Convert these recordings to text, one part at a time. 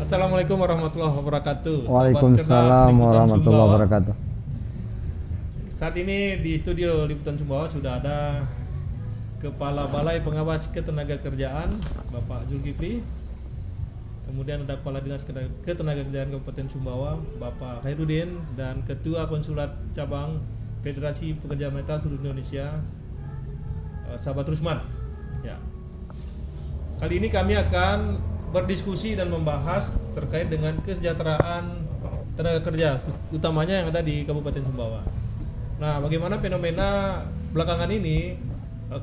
Assalamualaikum warahmatullahi wabarakatuh. Waalaikumsalam warahmatullahi wabarakatuh. Saat ini di studio Liputan Sumbawa sudah ada Kepala Balai Pengawas Ketenagakerjaan Bapak Zulkifli. Kemudian ada Kepala Dinas Ketenagakerjaan Kabupaten Sumbawa Bapak Khairuddin dan Ketua Konsulat Cabang Federasi Pekerja Metal Seluruh Indonesia Sahabat Rusman. Ya. Kali ini kami akan berdiskusi dan membahas terkait dengan kesejahteraan tenaga kerja, utamanya yang ada di Kabupaten Sumbawa. Nah, bagaimana fenomena belakangan ini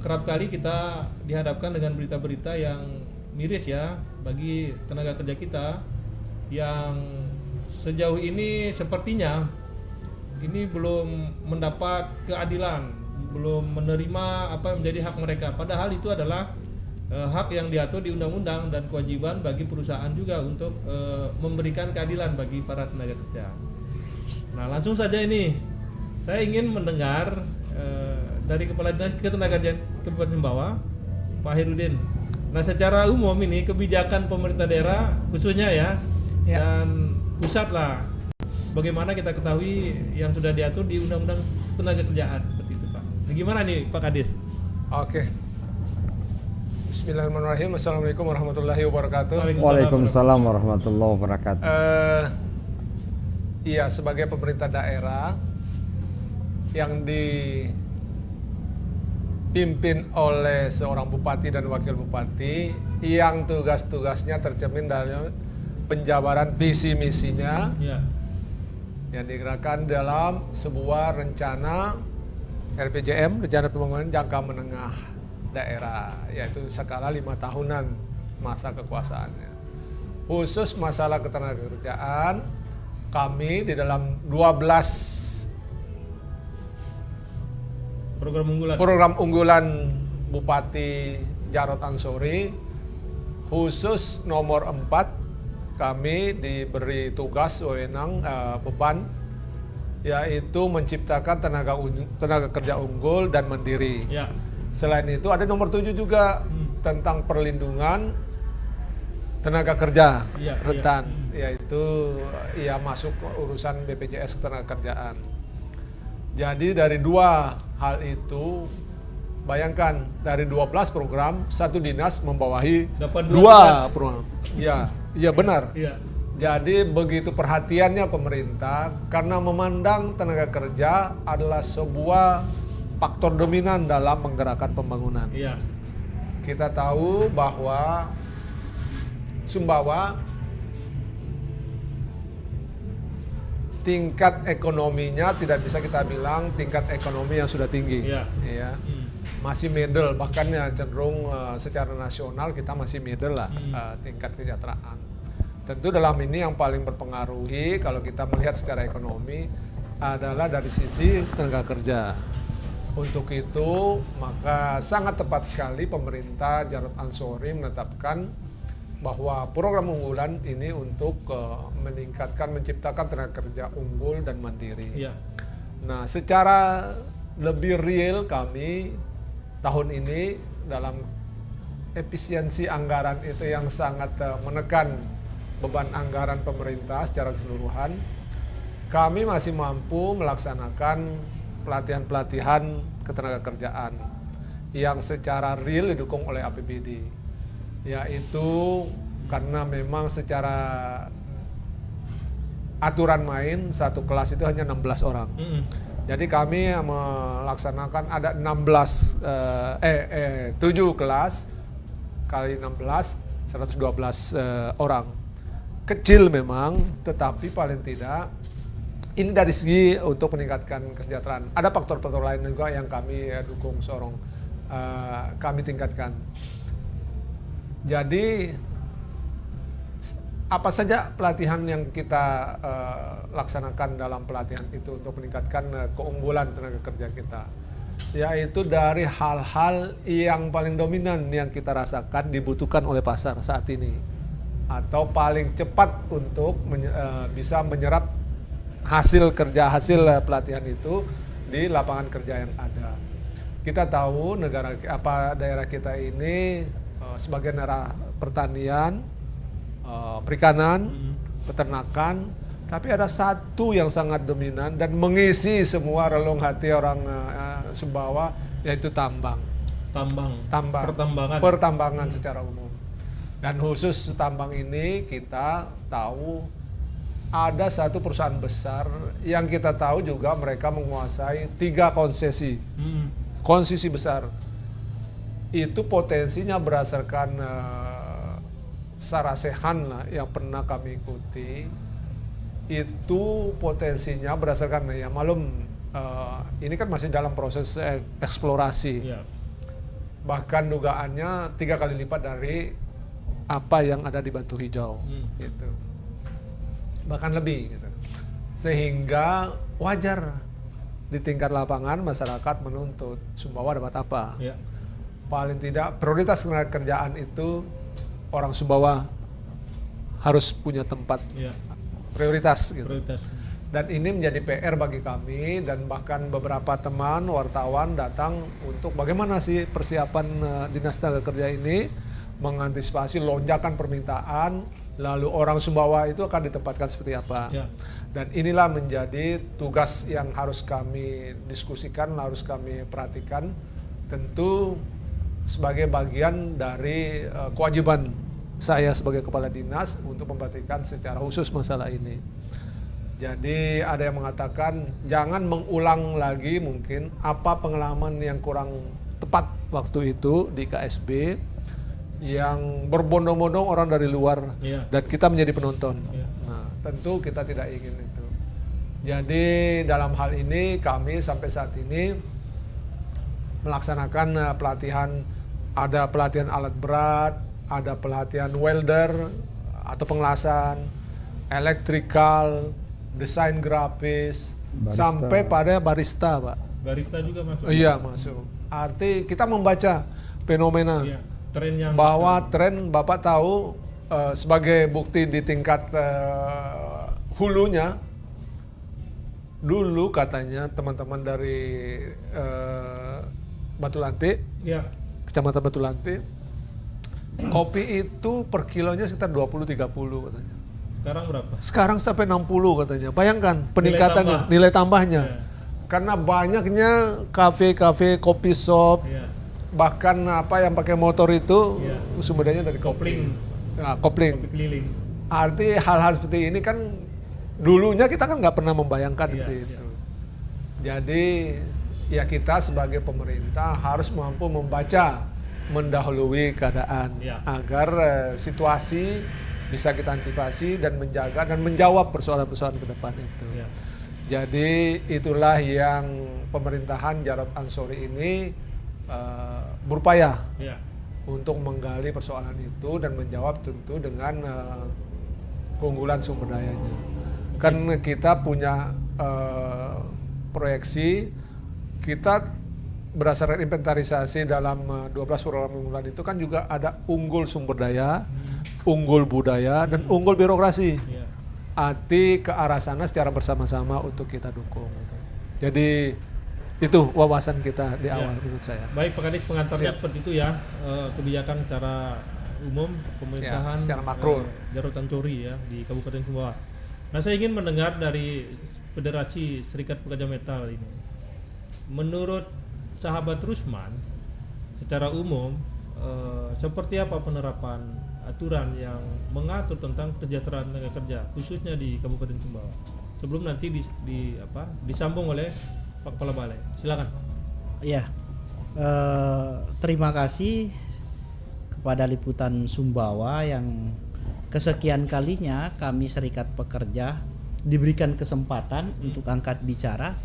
kerap kali kita dihadapkan dengan berita-berita yang miris ya bagi tenaga kerja kita yang sejauh ini sepertinya ini belum mendapat keadilan, belum menerima apa yang menjadi hak mereka. Padahal itu adalah hak yang diatur di undang-undang dan kewajiban bagi perusahaan juga untuk memberikan keadilan bagi para tenaga kerja. Nah, langsung saja ini saya ingin mendengar dari Kepala Dinas Ketenagakerjaan Kabupaten Sumbawa, Pak Khairuddin. Nah, secara umum ini kebijakan pemerintah daerah khususnya ya dan pusat lah, bagaimana kita ketahui yang sudah diatur di Undang-Undang Ketenagakerjaan seperti itu, Pak. Nah, gimana nih Pak Kades? Oke. Bismillahirrahmanirrahim. Assalamualaikum warahmatullahi wabarakatuh. Waalaikumsalam warahmatullahi wabarakatuh. Iya, sebagai pemerintah daerah yang dipimpin oleh seorang bupati dan wakil bupati yang tugas-tugasnya tercermin dalam penjabaran visi misinya yang digerakkan dalam sebuah rencana RPJM, rencana pembangunan jangka menengah daerah, yaitu skala 5 tahunan masa kekuasaannya. Khusus masalah ketenagakerjaan, kami di dalam 12 program unggulan Bupati Jarod Ansori, khusus nomor 4 kami diberi tugas wewenang beban yaitu menciptakan tenaga kerja unggul dan mandiri. Ya. Selain itu ada nomor 7 juga tentang perlindungan tenaga kerja rentan, yaitu masuk ke urusan BPJS Ketenagakerjaan. Jadi dari dua hal itu, bayangkan dari 12 program, satu dinas membawahi dua program. Iya benar. Ya. Jadi begitu perhatiannya pemerintah karena memandang tenaga kerja adalah sebuah faktor dominan dalam menggerakkan pembangunan. Iya. Kita tahu bahwa Sumbawa tingkat ekonominya tidak bisa kita bilang tingkat ekonomi yang sudah tinggi. Iya. Ya. Masih middle, bahkan ya cenderung secara nasional kita masih middle lah tingkat kesejahteraan. Tentu dalam ini yang paling berpengaruhi kalau kita melihat secara ekonomi adalah dari sisi tenaga kerja. Untuk itu, maka sangat tepat sekali pemerintah Jarod Ansori menetapkan bahwa program unggulan ini untuk meningkatkan, menciptakan tenaga kerja unggul dan mandiri. Ya. Nah, secara lebih real kami tahun ini dalam efisiensi anggaran itu yang sangat menekan beban anggaran pemerintah secara keseluruhan, kami masih mampu melaksanakan pelatihan-pelatihan ketenagakerjaan yang secara real didukung oleh APBD, yaitu karena memang secara aturan main satu kelas itu hanya 16 orang. Jadi kami melaksanakan ada 7 kelas kali 16 112 orang. Kecil memang, tetapi paling tidak ini dari segi untuk meningkatkan kesejahteraan. Ada faktor-faktor lain juga yang kami dukung, kami tingkatkan. Jadi apa saja pelatihan yang kita laksanakan dalam pelatihan itu untuk meningkatkan keunggulan tenaga kerja kita, yaitu dari hal-hal yang paling dominan yang kita rasakan dibutuhkan oleh pasar saat ini, atau paling cepat untuk bisa menyerap hasil pelatihan itu di lapangan kerja yang ada. Kita tahu daerah kita ini sebagai daerah pertanian, perikanan, peternakan, tapi ada satu yang sangat dominan dan mengisi semua relung hati orang Sumbawa, yaitu tambang. Pertambangan secara umum. Dan khusus tambang ini kita tahu ada satu perusahaan besar yang kita tahu juga mereka menguasai 3 konsesi. Konsesi besar. Itu potensinya berdasarkan sarasehan lah yang pernah kami ikuti, itu potensinya berdasarkan ya malum ini kan masih dalam proses eksplorasi. Bahkan dugaannya 3 kali lipat dari apa yang ada di Batu Hijau, gitu. Bahkan lebih, gitu. Sehingga wajar di tingkat lapangan masyarakat menuntut Sumbawa dapat apa. Paling tidak prioritas kerjaan itu orang Sumbawa harus punya tempat prioritas, gitu. Dan ini menjadi PR bagi kami, dan bahkan beberapa teman wartawan datang untuk bagaimana sih persiapan Dinas Tenaga Kerja ini mengantisipasi lonjakan permintaan, lalu orang Sumbawa itu akan ditempatkan seperti apa. Dan inilah menjadi tugas yang harus kami diskusikan, harus kami perhatikan, tentu sebagai bagian dari kewajiban saya sebagai kepala dinas untuk memperhatikan secara khusus masalah ini. Jadi ada yang mengatakan jangan mengulang lagi mungkin apa pengalaman yang kurang tepat waktu itu di KSB yang berbondong-bondong orang dari luar dan kita menjadi penonton. Nah, tentu kita tidak ingin itu. Jadi dalam hal ini kami sampai saat ini melaksanakan pelatihan, ada pelatihan alat berat, ada pelatihan welder atau pengelasan, elektrikal, desain grafis, sampai pada barista, Pak. Barista juga masuk? Iya, masuk. Arti kita membaca fenomena bahwa tren, Bapak tahu sebagai bukti di tingkat hulunya, dulu katanya teman-teman dari Batulantik, Kecamatan Batulantik, kopi itu per kilonya sekitar 20-30 katanya. Sekarang berapa? Sekarang sampai 60 katanya. Bayangkan peningkatannya, nilai tambahnya. Karena banyaknya kafe-kafe, kopi shop, bahkan apa yang pakai motor itu sumber dayanya dari kopling. Nah, kopling. Kopi keliling. Arti hal-hal seperti ini kan dulunya kita kan nggak pernah membayangkan seperti itu. Jadi ya kita sebagai pemerintah harus mampu membaca, mendahului keadaan agar situasi bisa kita antisipasi dan menjaga dan menjawab persoalan-persoalan ke depan itu. Jadi itulah yang pemerintahan Jarod Ansori ini berupaya untuk menggali persoalan itu dan menjawab tentu dengan keunggulan sumber dayanya. Kan kita punya proyeksi, kita berdasarkan inventarisasi dalam 12 program unggulan itu kan juga ada unggul sumber daya, unggul budaya, dan unggul birokrasi. Arti ke arah sana secara bersama-sama untuk kita dukung. Jadi itu wawasan kita di awal menurut saya. Baik Pak Kadis, pengantarnya seperti itu ya, kebijakan secara umum pemerintahan secara makro Jarod Ansori ya di Kabupaten Sumbawa. Nah, saya ingin mendengar dari Federasi Serikat Pekerja Metal ini. Menurut sahabat Rusman, secara umum seperti apa penerapan aturan yang mengatur tentang kesejahteraan tenaga kerja khususnya di Kabupaten Sumbawa? Sebelum nanti disambung oleh Pak Kepala Balai. Silakan. Ya, terima kasih kepada Liputan Sumbawa yang kesekian kalinya kami Serikat Pekerja diberikan kesempatan untuk angkat bicara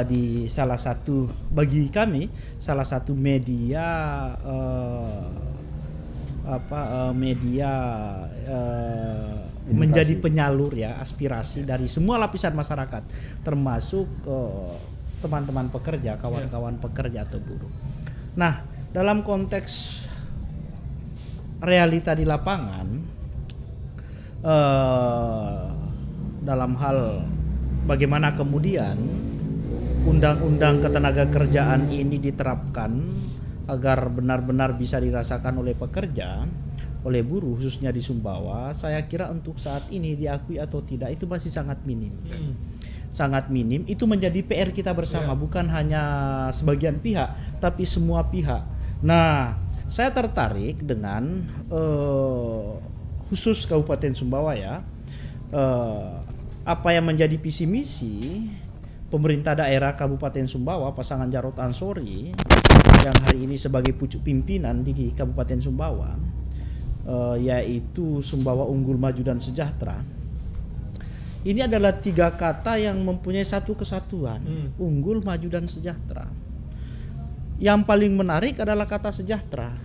di salah satu, bagi kami salah satu media menjadi penyalur ya aspirasi dari semua lapisan masyarakat, termasuk teman-teman pekerja, kawan-kawan pekerja atau buruh. Nah, dalam konteks realita di lapangan, dalam hal bagaimana kemudian undang-undang ketenaga kerjaan ini diterapkan agar benar-benar bisa dirasakan oleh pekerja, oleh buruh khususnya di Sumbawa, saya kira untuk saat ini diakui atau tidak itu masih sangat minim. Sangat minim, itu menjadi PR kita bersama, bukan hanya sebagian pihak tapi semua pihak. Nah, saya tertarik dengan khusus Kabupaten Sumbawa ya, apa yang menjadi visi misi pemerintah daerah Kabupaten Sumbawa, pasangan Jarod Ansori yang hari ini sebagai pucuk pimpinan di Kabupaten Sumbawa, yaitu Sumbawa Unggul, Maju dan Sejahtera. Ini adalah 3 kata yang mempunyai satu kesatuan, unggul, maju dan sejahtera. Yang paling menarik adalah kata sejahtera.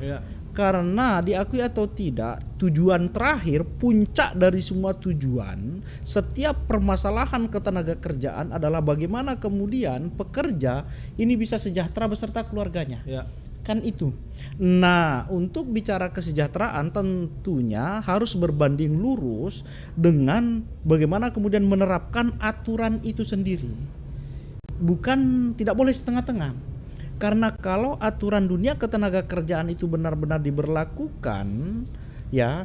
Karena diakui atau tidak, tujuan terakhir, puncak dari semua tujuan setiap permasalahan ketenagakerjaan adalah bagaimana kemudian pekerja ini bisa sejahtera beserta keluarganya. Kan itu. Nah, untuk bicara kesejahteraan tentunya harus berbanding lurus dengan bagaimana kemudian menerapkan aturan itu sendiri. Bukan, tidak boleh setengah-tengah. Karena kalau aturan dunia ketenagakerjaan itu benar-benar diberlakukan, ya,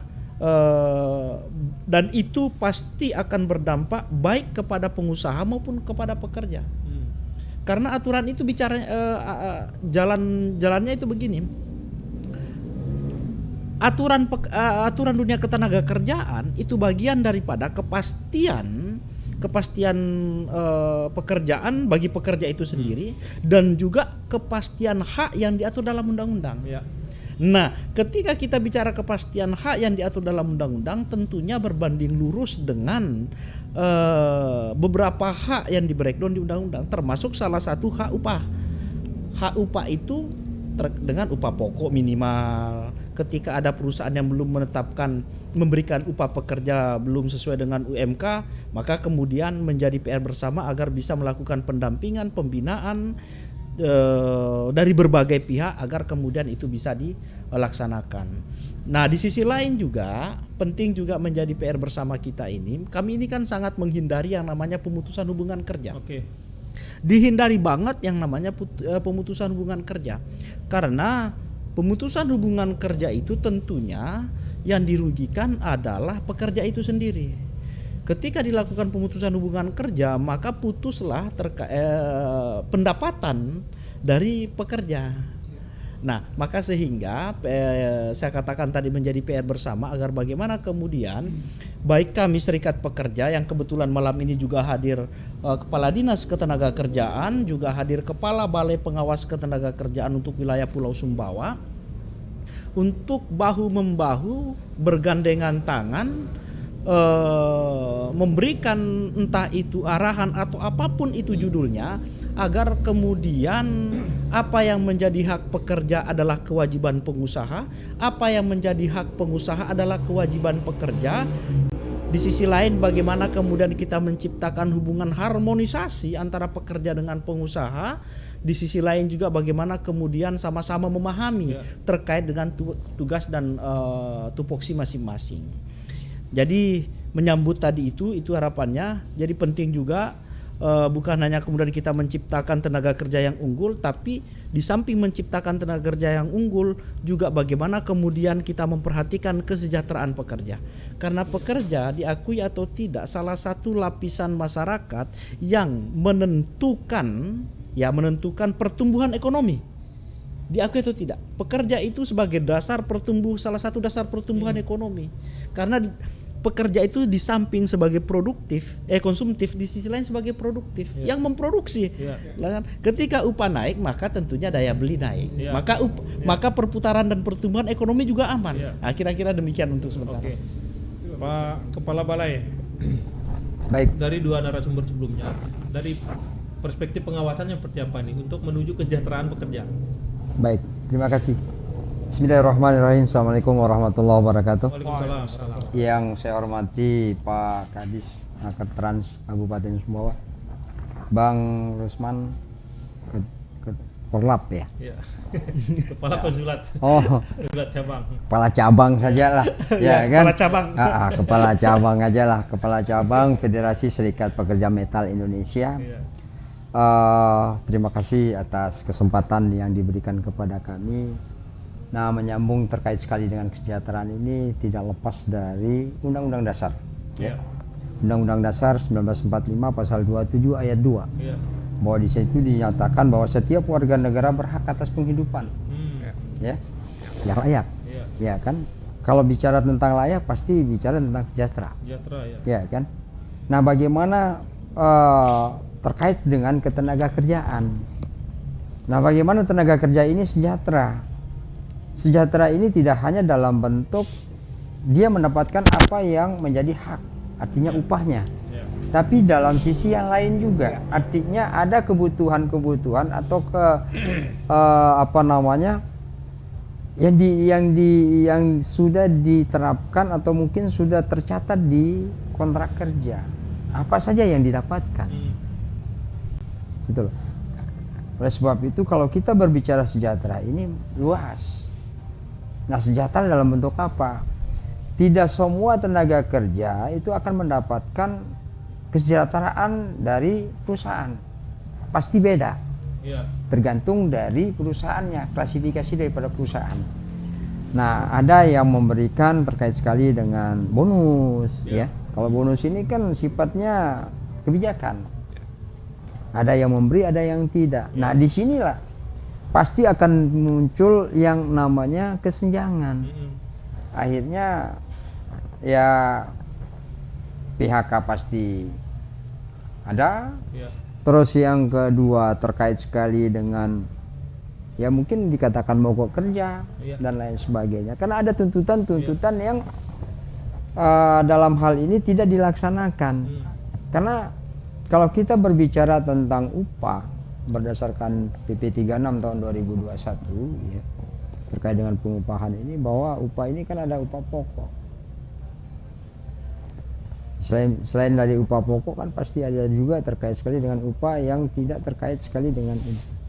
dan itu pasti akan berdampak baik kepada pengusaha maupun kepada pekerja. Karena aturan itu bicara jalannya itu begini. Aturan dunia ketenagakerjaan itu bagian daripada kepastian pekerjaan bagi pekerja itu sendiri dan juga kepastian hak yang diatur dalam undang-undang. Nah, ketika kita bicara kepastian hak yang diatur dalam undang-undang, tentunya berbanding lurus dengan beberapa hak yang di breakdown di undang-undang, termasuk salah satu hak upah. Hak upah itu dengan upah pokok minimal. Ketika ada perusahaan yang belum memberikan upah pekerja belum sesuai dengan UMK, maka kemudian menjadi PR bersama agar bisa melakukan pendampingan, pembinaan dari berbagai pihak agar kemudian itu bisa dilaksanakan. Nah, di sisi lain juga penting juga menjadi PR bersama kita ini. Kami ini kan sangat menghindari yang namanya pemutusan hubungan kerja. Dihindari banget yang namanya pemutusan hubungan kerja. Karena pemutusan hubungan kerja itu tentunya yang dirugikan adalah pekerja itu sendiri. Ketika dilakukan pemutusan hubungan kerja, maka putuslah pendapatan dari pekerja. Nah, maka sehingga saya katakan tadi menjadi PR bersama agar bagaimana kemudian baik kami Serikat Pekerja yang kebetulan malam ini juga hadir Kepala Dinas Ketenagakerjaan, juga hadir Kepala Balai Pengawas Ketenagakerjaan untuk wilayah Pulau Sumbawa, untuk bahu-membahu bergandengan tangan memberikan entah itu arahan atau apapun itu judulnya, agar kemudian apa yang menjadi hak pekerja adalah kewajiban pengusaha, apa yang menjadi hak pengusaha adalah kewajiban pekerja. Di sisi lain bagaimana kemudian kita menciptakan hubungan harmonisasi antara pekerja dengan pengusaha. Di sisi lain juga bagaimana kemudian sama-sama memahami terkait dengan tugas dan tupoksi masing-masing. Jadi menyambut tadi itu harapannya jadi penting juga, bukan hanya kemudian kita menciptakan tenaga kerja yang unggul, tapi di samping menciptakan tenaga kerja yang unggul juga bagaimana kemudian kita memperhatikan kesejahteraan pekerja. Karena pekerja diakui atau tidak salah satu lapisan masyarakat yang menentukan pertumbuhan ekonomi. Diakui atau tidak, pekerja itu sebagai salah satu dasar pertumbuhan ekonomi. Karena pekerja itu di samping sebagai konsumtif, di sisi lain sebagai produktif yang memproduksi. Ketika upah naik, maka tentunya daya beli naik. Maka perputaran dan pertumbuhan ekonomi juga aman. Nah, kira-kira demikian untuk sementara. Pak Kepala Balai. Baik. Dari 2 narasumber sebelumnya, dari perspektif pengawasannya seperti apa nih untuk menuju kesejahteraan pekerja? Baik, terima kasih. Bismillahirrahmanirrahim. Assalamualaikum warahmatullahi wabarakatuh. Waalaikumsalam. Yang saya hormati Pak Kadis Akertrans Kabupaten Sumbawa, Bang Rusman Porlap ya. Kepala Konsulat. Konsulat cabang. Kepala cabang sajalah. Ya kan? Kepala cabang. Kepala cabang aja lah. Kepala cabang Federasi Serikat Pekerja Metal Indonesia. Terima kasih atas kesempatan yang diberikan kepada kami Nah, menyambung terkait sekali dengan kesejahteraan ini tidak lepas dari Undang-Undang Dasar. Ya. Undang-Undang Dasar 1945 pasal 27 ayat 2. Ya. Bahwa di situ dinyatakan bahwa setiap warga negara berhak atas penghidupan. Ya. Yang layak. Ya. Ya kan? Kalau bicara tentang layak pasti bicara tentang sejahtera. Sejahtera ya. Ya kan? Nah, bagaimana terkait dengan ketenaga kerjaan? Nah, bagaimana tenaga kerja ini sejahtera? Sejahtera ini tidak hanya dalam bentuk dia mendapatkan apa yang menjadi hak, artinya upahnya. Ya. Tapi dalam sisi yang lain juga, artinya ada kebutuhan-kebutuhan atau yang sudah diterapkan atau mungkin sudah tercatat di kontrak kerja. Apa saja yang didapatkan. Gitu loh. Oleh sebab itu kalau kita berbicara sejahtera ini luas. Nah, sejahtera dalam bentuk apa? Tidak semua tenaga kerja itu akan mendapatkan kesejahteraan dari perusahaan. Pasti beda. Ya. Tergantung dari perusahaannya, klasifikasi daripada perusahaan. Nah, ada yang memberikan terkait sekali dengan bonus, ya. Kalau bonus ini kan sifatnya kebijakan. Ada yang memberi, ada yang tidak. Nah, disinilah pasti akan muncul yang namanya kesenjangan. Akhirnya ya PHK pasti ada. Ya. Terus yang kedua terkait sekali dengan ya mungkin dikatakan mogok kerja dan lain sebagainya. Karena ada tuntutan-tuntutan yang dalam hal ini tidak dilaksanakan. Karena kalau kita berbicara tentang upah berdasarkan PP 36 tahun 2021 ya, terkait dengan pengupahan ini, bahwa upah ini kan ada upah pokok. Selain dari upah pokok kan pasti ada juga terkait sekali dengan upah yang tidak terkait sekali dengan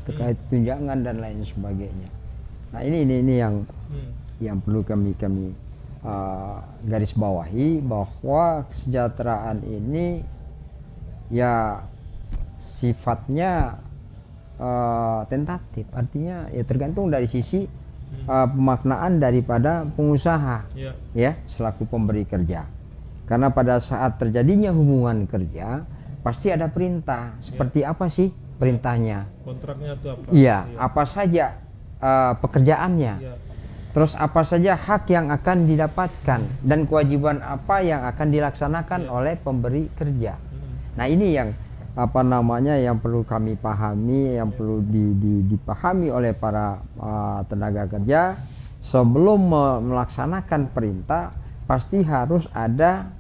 terkait tunjangan dan lain sebagainya. Nah, ini yang perlu kami garis bawahi, bahwa kesejahteraan ini ya sifatnya tentatif, artinya ya tergantung dari sisi pemaknaan daripada pengusaha ya selaku pemberi kerja. Karena pada saat terjadinya hubungan kerja pasti ada perintah. Seperti apa sih perintahnya? Kontraknya itu apa? Iya, apa saja pekerjaannya. Terus apa saja hak yang akan didapatkan dan kewajiban apa yang akan dilaksanakan oleh pemberi kerja. Nah, ini yang yang perlu kami pahami, yang perlu dipahami oleh para tenaga kerja. Sebelum melaksanakan perintah pasti harus ada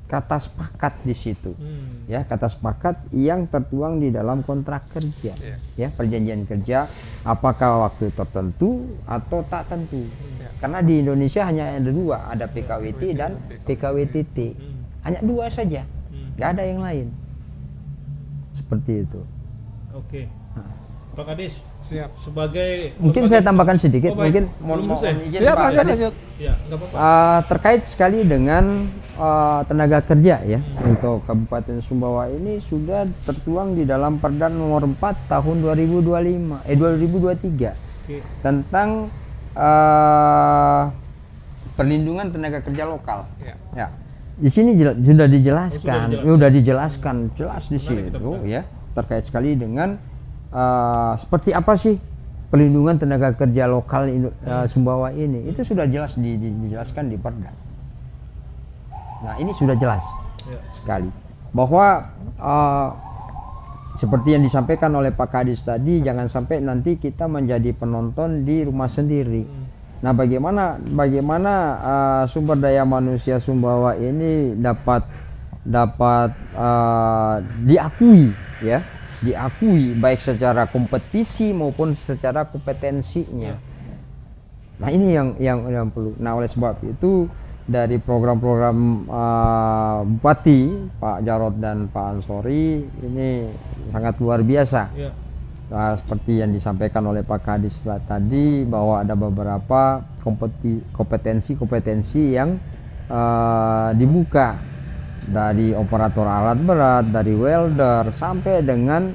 kata sepakat di situ. Ya, kata sepakat yang tertuang di dalam kontrak kerja. Ya, perjanjian kerja, apakah waktu tertentu atau tak tentu. Karena di Indonesia hanya ada dua, ada PKWT dan PKWTT. Hanya dua saja. Nggak ada yang lain. Seperti itu. Oke. Pak Kadis, siap. Sebagai mungkin saya tambahkan sedikit, baik. mungkin mohon izin Siap, Pak Kadis. lanjut. Ya, nggak apa-apa. Terkait sekali dengan tenaga kerja ya, untuk Kabupaten Sumbawa ini sudah tertuang di dalam Perda nomor 4 tahun 2023 tentang perlindungan tenaga kerja lokal. Ya. Di sini sudah dijelaskan, jelas di situ ya, terkait sekali dengan seperti apa sih pelindungan tenaga kerja lokal Sumbawa ini. Itu sudah jelas dijelaskan di Perda. Nah, ini sudah jelas sekali bahwa seperti yang disampaikan oleh Pak Kadis tadi, jangan sampai nanti kita menjadi penonton di rumah sendiri. Nah, bagaimana sumber daya manusia Sumbawa ini dapat diakui ya, diakui baik secara kompetisi maupun secara kompetensinya. Nah, ini yang perlu. Nah, oleh sebab itu dari program-program Bupati Pak Jarod dan Pak Ansori ini sangat luar biasa. Nah, seperti yang disampaikan oleh Pak Kadis tadi, bahwa ada beberapa kompetensi yang dibuka, dari operator alat berat, dari welder sampai dengan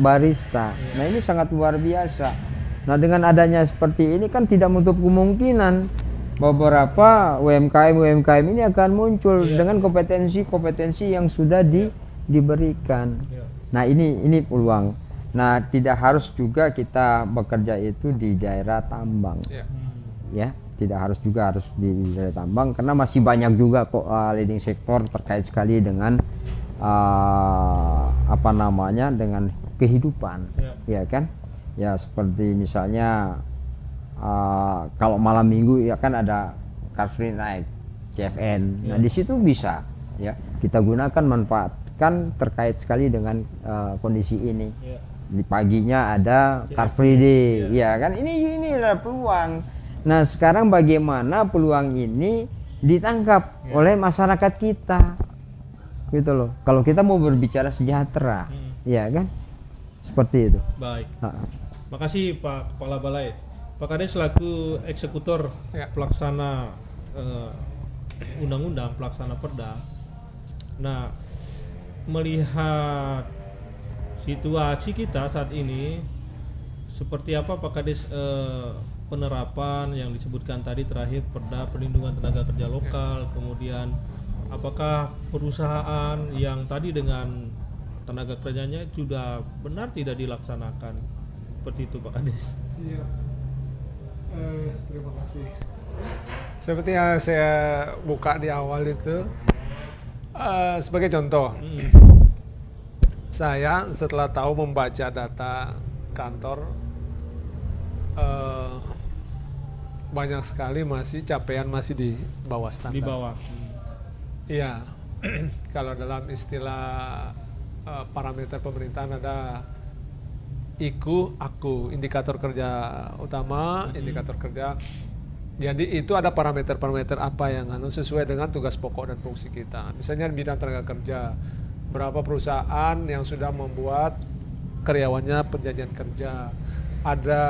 barista. Nah, ini sangat luar biasa. Nah dengan adanya seperti ini kan tidak menutup kemungkinan beberapa UMKM ini akan muncul dengan kompetensi yang sudah diberikan. Nah ini peluang. Nah tidak harus juga kita bekerja itu di daerah tambang, ya tidak harus di daerah tambang karena masih banyak juga kok leading sektor terkait sekali dengan dengan kehidupan, ya kan? Ya seperti misalnya kalau malam minggu ya kan ada Car Free Night, CFN. Nah di situ bisa ya kita gunakan manfaatkan terkait sekali dengan kondisi ini. Di paginya ada Car Free Day, ya kan? Ini adalah peluang. Nah sekarang bagaimana peluang ini ditangkap oleh masyarakat kita, gitu loh. Kalau kita mau berbicara sejahtera, ya kan? Seperti itu. Baik. Makasih Pak Kepala Balai. Pak Kades selaku eksekutor pelaksana undang-undang, pelaksana perda. Nah, melihat situasi kita saat ini, seperti apa Pak Kades penerapan yang disebutkan tadi terakhir perda perlindungan tenaga kerja lokal, kemudian apakah perusahaan yang tadi dengan tenaga kerjanya sudah benar tidak dilaksanakan? Seperti itu Pak Kades. Siap. Terima kasih. Seperti yang saya buka di awal itu, sebagai contoh, saya setelah tahu membaca data kantor, banyak sekali capaian masih di bawah standar. Di bawah. Iya. Kalau dalam istilah parameter pemerintahan ada IKU, AKU, indikator kerja utama, indikator kerja. Jadi itu ada parameter-parameter apa yang sesuai dengan tugas pokok dan fungsi kita. Misalnya bidang tenaga kerja, berapa perusahaan yang sudah membuat karyawannya perjanjian kerja, ada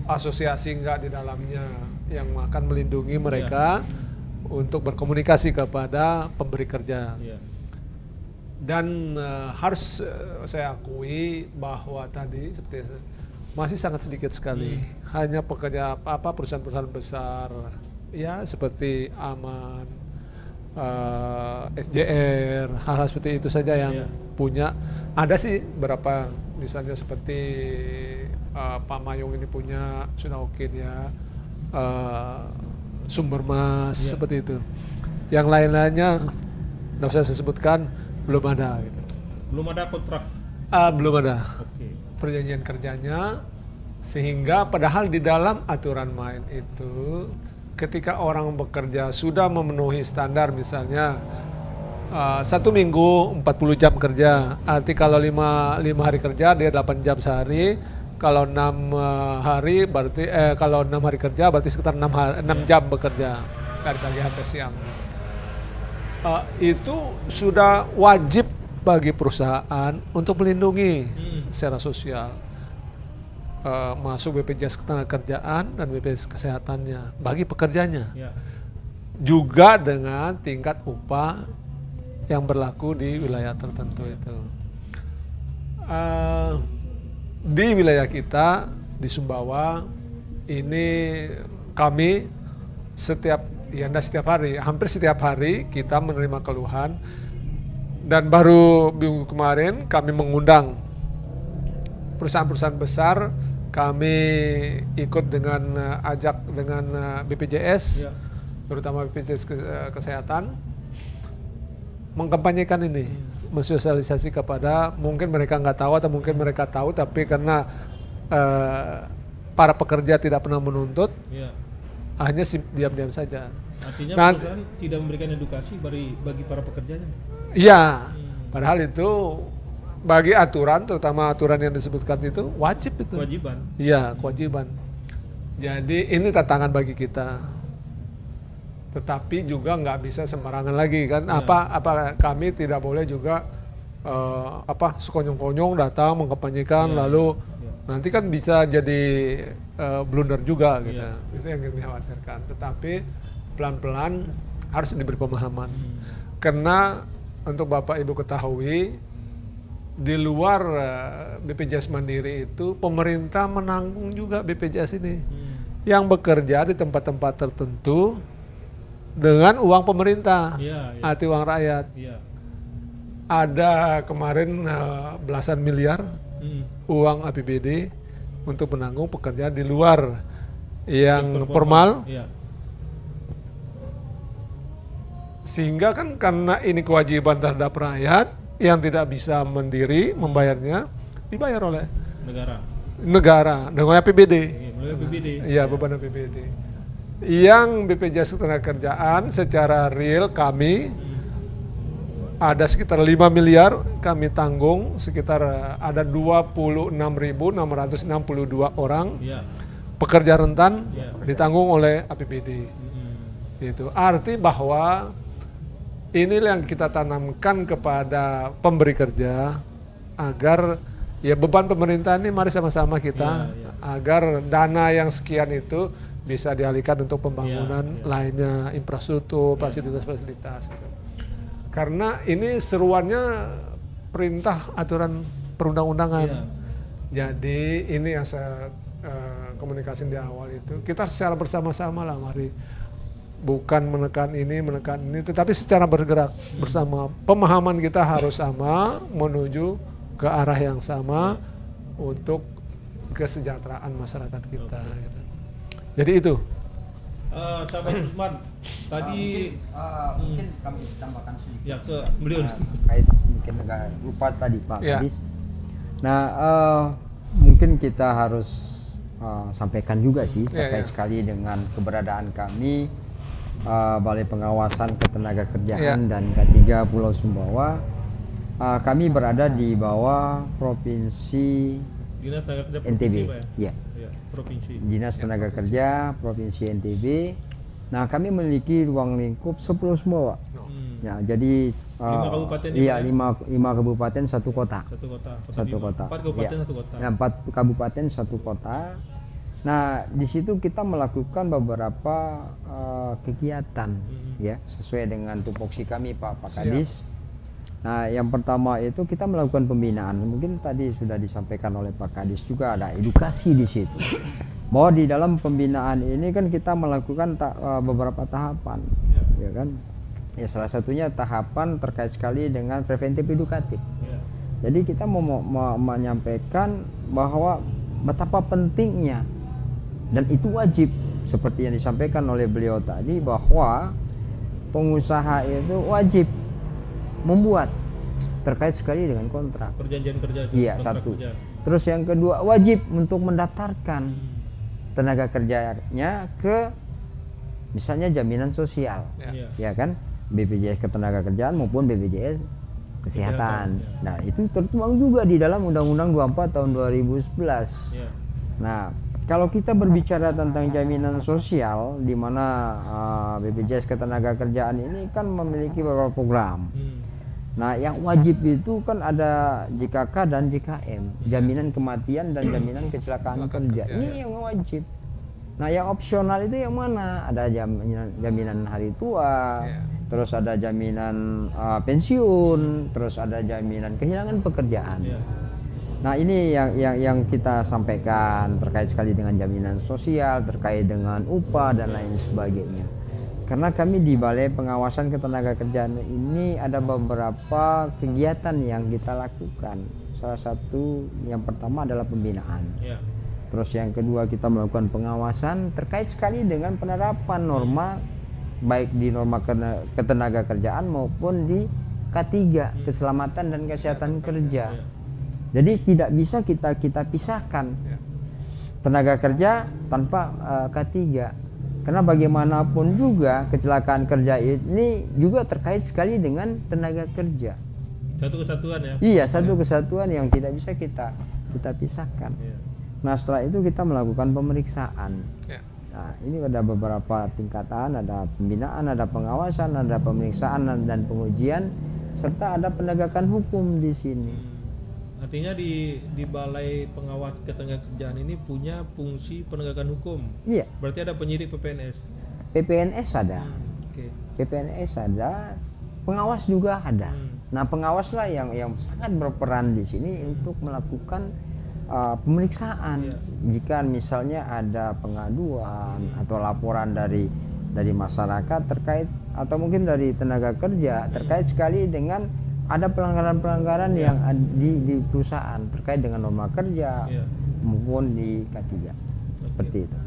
asosiasi enggak di dalamnya yang akan melindungi mereka untuk berkomunikasi kepada pemberi kerja. Dan harus saya akui bahwa tadi seperti masih sangat sedikit sekali. Hanya pekerja perusahaan-perusahaan besar ya seperti Aman, SJR, hal-hal seperti itu saja yang punya. Ada sih berapa misalnya seperti Pak Mayung ini punya Sunaokin ya, Sumber Mas seperti itu. Yang lain-lainnya tidak usah saya sebutkan. Belum ada gitu. Belum ada kontrak? Belum ada perjanjian kerjanya, sehingga padahal di dalam aturan main itu ketika orang bekerja sudah memenuhi standar misalnya 1 minggu 40 jam kerja, arti kalau 5 hari kerja dia 8 jam sehari, kalau 6 hari berarti kalau 6 hari kerja berarti sekitar 6 jam bekerja dari pagi sampai siang. Itu sudah wajib bagi perusahaan untuk melindungi secara sosial, masuk BPJS Ketenagakerjaan dan BPJS Kesehatannya bagi pekerjanya, juga dengan tingkat upah yang berlaku di wilayah tertentu itu. Di wilayah kita di Sumbawa ini kami hampir setiap hari kita menerima keluhan, dan baru minggu kemarin kami mengundang perusahaan-perusahaan besar, kami ikut dengan ajak dengan BPJS, terutama BPJS Kesehatan, mengkampanyekan ini, mensosialisasi kepada, mungkin mereka nggak tahu atau mungkin mereka tahu, tapi karena para pekerja tidak pernah menuntut, hanya diam-diam saja. Artinya perusahaan tidak memberikan edukasi bagi para pekerjanya? Iya, padahal itu bagi aturan, terutama aturan yang disebutkan itu wajib itu. Kewajiban? Iya, kewajiban. Jadi ini tantangan bagi kita. Tetapi juga nggak bisa sembarangan lagi kan? Apa kami tidak boleh juga sekonyong-konyong datang mengkampanyekan lalu nanti kan bisa jadi blunder juga gitu. Itu yang kami khawatirkan. Tetapi pelan-pelan harus diberi pemahaman. Karena untuk Bapak Ibu ketahui, di luar BPJS Mandiri itu pemerintah menanggung juga BPJS ini yang bekerja di tempat-tempat tertentu dengan uang pemerintah, arti uang rakyat. Ada kemarin belasan miliar uang APBD untuk menanggung pekerjaan di luar yang formal. Sehingga kan karena ini kewajiban terhadap rakyat yang tidak bisa mandiri membayarnya, dibayar oleh negara dengan APBD. Iya, beban APBD. Yang BPJS Ketenagakerjaan secara real kami ada sekitar 5 miliar kami tanggung, sekitar ada 26.662 orang pekerja rentan ditanggung oleh APBD. Itu arti bahwa inilah yang kita tanamkan kepada pemberi kerja agar ya beban pemerintah ini mari sama-sama kita agar dana yang sekian itu bisa dialihkan untuk pembangunan lainnya, infrastruktur, fasilitas-fasilitas. Gitu. Karena ini seruannya perintah aturan perundang-undangan. Jadi ini yang saya komunikasi di awal itu. Kita secara bersama-sama lah mari. Bukan menekan ini, tetapi secara bergerak bersama. Pemahaman kita harus sama, menuju ke arah yang sama untuk kesejahteraan masyarakat kita. Gitu. Jadi itu. Sahabat Usman, tadi mungkin kami tambahkan sedikit. Ya ke beliau. Kait mungkin agak lupa tadi Pak Kadis. Nah, mungkin kita harus sampaikan juga sih terkait sekali dengan keberadaan kami Balai Pengawasan Ketenagakerjaan dan K3 Pulau Sumbawa. Kami berada di bawah Provinsi Dinas Tenaga Kerja NTB. Ya. Provinsi. Dinas Tenaga Kerja Provinsi NTB. Nah, kami memiliki ruang lingkup 10 Sumbawa. Ya, jadi 5 kabupaten. Iya, 5 kabupaten, 1 kota. 1 kota. 1 kota. 4 kabupaten, 1 kota. Ya, 4 kabupaten, 1 kota. Nah, di situ kita melakukan beberapa kegiatan ya, sesuai dengan tupoksi kami Pak Kadis. Nah, yang pertama itu kita melakukan pembinaan. Mungkin tadi sudah disampaikan oleh Pak Kadis juga ada edukasi di situ. Bahwa di dalam pembinaan ini kan kita melakukan beberapa tahapan, ya kan? Ya, salah satunya tahapan terkait sekali dengan preventif edukatif. Jadi kita mau menyampaikan bahwa betapa pentingnya dan itu wajib seperti yang disampaikan oleh beliau tadi bahwa pengusaha itu wajib membuat terkait sekali dengan kontrak perjanjian kerja. Iya, satu. Kerja. Terus yang kedua wajib untuk mendaftarkan tenaga kerjanya ke misalnya jaminan sosial, ya kan, BPJS Ketenagakerjaan maupun BPJS Kesehatan. Nah, itu tertuang juga di dalam Undang-Undang 24 tahun 2011. Nah, kalau kita berbicara tentang jaminan sosial, di mana BPJS Ketenagakerjaan ini kan memiliki beberapa program. Nah, yang wajib itu kan ada JKK dan JKM, jaminan kematian dan jaminan kecelakaan kerja. Ini yang wajib. Nah, yang opsional itu yang mana? Ada jaminan hari tua, terus ada jaminan pensiun, terus ada jaminan kehilangan pekerjaan. Nah, ini yang kita sampaikan terkait sekali dengan jaminan sosial, terkait dengan upah dan lain sebagainya. Karena kami di Balai Pengawasan Ketenagakerjaan ini ada beberapa kegiatan yang kita lakukan. Salah satu yang pertama adalah pembinaan. Terus yang kedua kita melakukan pengawasan terkait sekali dengan penerapan norma baik di norma ketenagakerjaan maupun di K3 keselamatan dan kesehatan kerja. Jadi tidak bisa kita pisahkan tenaga kerja tanpa K3. Karena bagaimanapun juga kecelakaan kerja ini juga terkait sekali dengan tenaga kerja. Satu kesatuan ya? Iya, satu kesatuan yang tidak bisa kita pisahkan. Nah, setelah itu kita melakukan pemeriksaan. Nah, ini ada beberapa tingkatan, ada pembinaan, ada pengawasan, ada pemeriksaan dan pengujian, serta ada penegakan hukum di sini. Artinya di Balai Pengawas Ketenagakerjaan ini punya fungsi penegakan hukum. Iya. Berarti ada penyidik PPNS. PPNS ada. PPNS ada, pengawas juga ada. Nah, pengawaslah yang sangat berperan di sini untuk melakukan pemeriksaan. Jika misalnya ada pengaduan atau laporan dari masyarakat terkait atau mungkin dari tenaga kerja terkait sekali dengan ada pelanggaran-pelanggaran yang di perusahaan terkait dengan norma kerja maupun di K3. Seperti itu.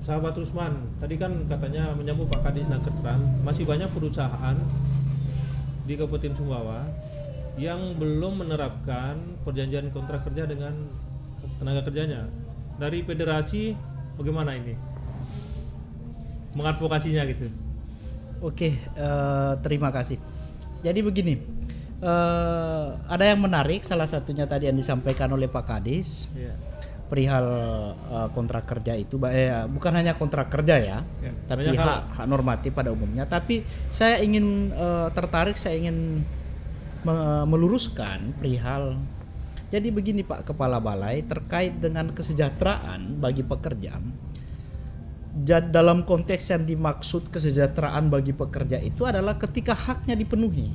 Sahabat Rusman, tadi kan katanya menyambut Pak Kadis Naketran, masih banyak perusahaan di Kabupaten Sumbawa yang belum menerapkan perjanjian kontrak kerja dengan tenaga kerjanya. Dari federasi bagaimana ini mengadvokasinya gitu? Oke, terima kasih. Jadi begini, ada yang menarik, salah satunya tadi yang disampaikan oleh Pak Kadis. Perihal kontrak kerja itu bukan hanya kontrak kerja ya, tapi hak normatif pada umumnya. Tapi saya ingin saya ingin meluruskan perihal. Jadi begini Pak Kepala Balai, terkait dengan kesejahteraan bagi pekerja. Dalam konteks yang dimaksud kesejahteraan bagi pekerja itu adalah ketika haknya dipenuhi.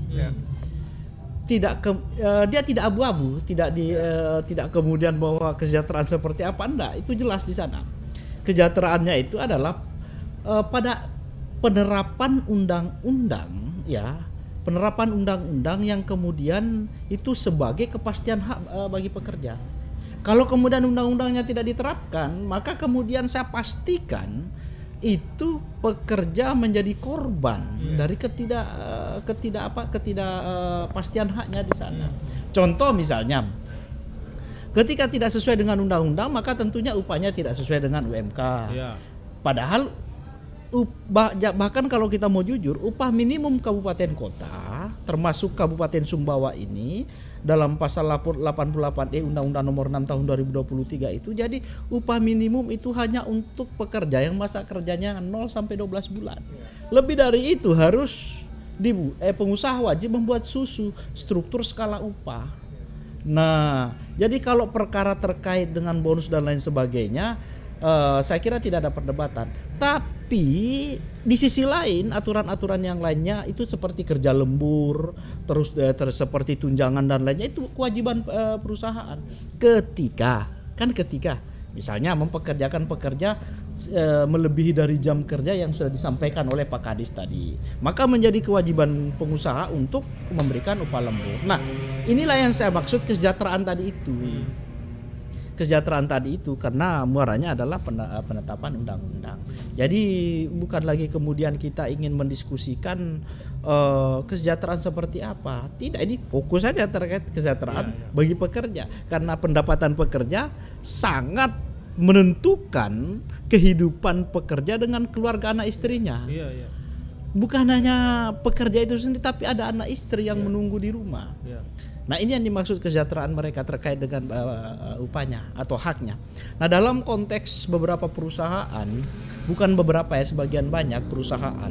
Dia tidak abu-abu, tidak kemudian bahwa kesejahteraan seperti apa, enggak, itu jelas di sana. Kesejahteraannya itu adalah pada penerapan undang-undang penerapan undang-undang yang kemudian itu sebagai kepastian hak bagi pekerja. Kalau kemudian undang-undangnya tidak diterapkan, maka kemudian saya pastikan itu pekerja menjadi korban dari ketidakpastian haknya di sana. Contoh misalnya, ketika tidak sesuai dengan undang-undang, maka tentunya upahnya tidak sesuai dengan UMK. Padahal bahkan kalau kita mau jujur, upah minimum kabupaten kota termasuk Kabupaten Sumbawa ini dalam pasal 88E Undang-Undang Nomor 6 Tahun 2023 itu, jadi upah minimum itu hanya untuk pekerja yang masa kerjanya 0 sampai 12 bulan. Lebih dari itu harus pengusaha wajib membuat struktur skala upah. Nah, jadi kalau perkara terkait dengan bonus dan lain sebagainya, saya kira tidak ada perdebatan. Tapi di sisi lain aturan-aturan yang lainnya itu seperti kerja lembur, terus seperti tunjangan dan lainnya itu kewajiban perusahaan. Ketika misalnya mempekerjakan pekerja melebihi dari jam kerja yang sudah disampaikan oleh Pak Kadis tadi, maka menjadi kewajiban pengusaha untuk memberikan upah lembur. Nah, inilah yang saya maksud kesejahteraan tadi itu. Kesejahteraan tadi itu karena muaranya adalah penetapan undang-undang. Jadi bukan lagi kemudian kita ingin mendiskusikan kesejahteraan seperti apa. Tidak, ini fokus saja terkait kesejahteraan bagi pekerja. Karena pendapatan pekerja sangat menentukan kehidupan pekerja dengan keluarga anak istrinya. Bukan hanya pekerja itu sendiri, tapi ada anak istri yang menunggu di rumah. Nah, ini yang dimaksud kesejahteraan mereka terkait dengan upahnya atau haknya. Nah, dalam konteks beberapa perusahaan, bukan beberapa ya, sebagian banyak perusahaan,